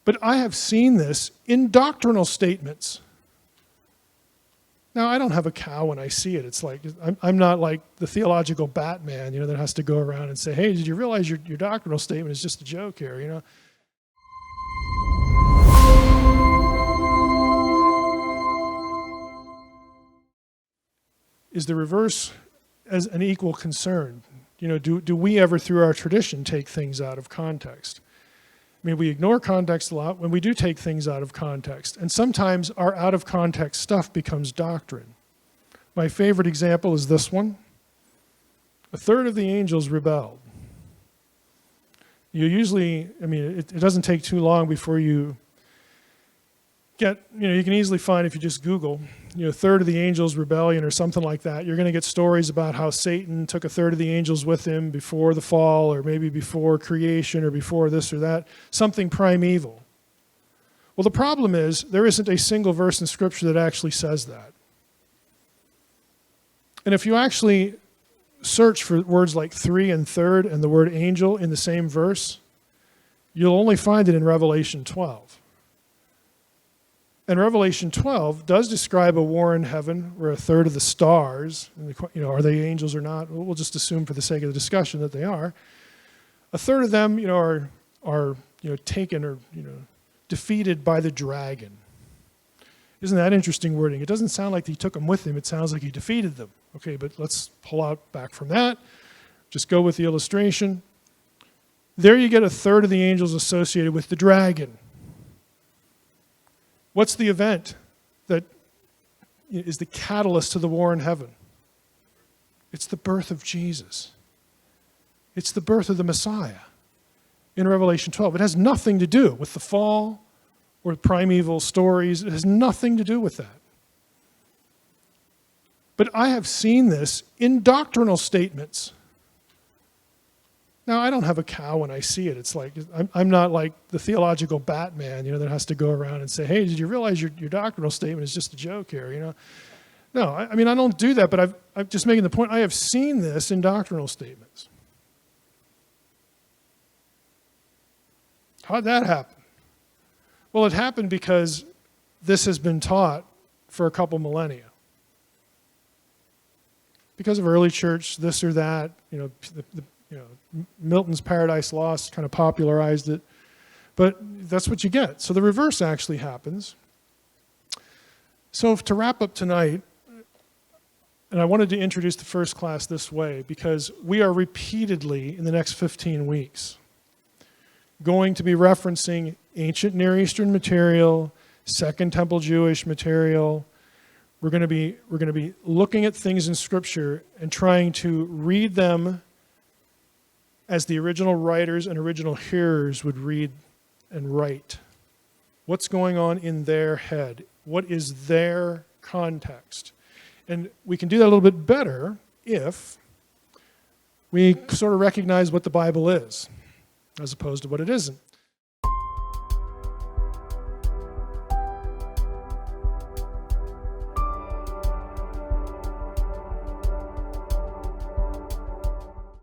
But I have seen this in doctrinal statements. Now, I don't have a cow when I see it. It's like, I'm not like the theological Batman, that has to go around and say, hey, did you realize your doctrinal statement is just a joke here, Is the reverse as an equal concern? Do we ever, through our tradition, take things out of context? I mean, we ignore context a lot when we do take things out of context. And sometimes our out-of-context stuff becomes doctrine. My favorite example is this one. A third of the angels rebelled. It doesn't take too long before you get, you can easily find, if you just Google, a third of the angels rebellion or something like that. You're going to get stories about how Satan took a third of the angels with him before the fall, or maybe before creation, or before this or that, something primeval. Well, the problem is there isn't a single verse in Scripture that actually says that. And if you actually search for words like three and third and the word angel in the same verse, you'll only find it in Revelation 12. And Revelation 12 does describe a war in heaven where a third of the stars, are they angels or not? We'll just assume for the sake of the discussion that they are. A third of them, are taken or, defeated by the dragon. Isn't that interesting wording? It doesn't sound like he took them with him. It sounds like he defeated them. Okay, but let's pull out back from that. Just go with the illustration. There you get a third of the angels associated with the dragon. What's the event that is the catalyst to the war in heaven? It's the birth of Jesus. It's the birth of the Messiah in Revelation 12. It has nothing to do with the fall or primeval stories. It has nothing to do with that. But I have seen this in doctrinal statements. Now, I don't have a cow when I see it. It's like, I'm not like the theological Batman, that has to go around and say, hey, did you realize your doctrinal statement is just a joke here, No, I don't do that, but I'm just making the point, I have seen this in doctrinal statements. How'd that happen? Well, it happened because this has been taught for a couple millennia. Because of early church, this or that, Milton's Paradise Lost kind of popularized it. But that's what you get. So the reverse actually happens. So to wrap up tonight, and I wanted to introduce the first class this way, because we are repeatedly, in the next 15 weeks, going to be referencing ancient Near Eastern material, Second Temple Jewish material. We're going to be looking at things in Scripture and trying to read them as the original writers and original hearers would read and write. What's going on in their head? What is their context? And we can do that a little bit better if we sort of recognize what the Bible is, as opposed to what it isn't.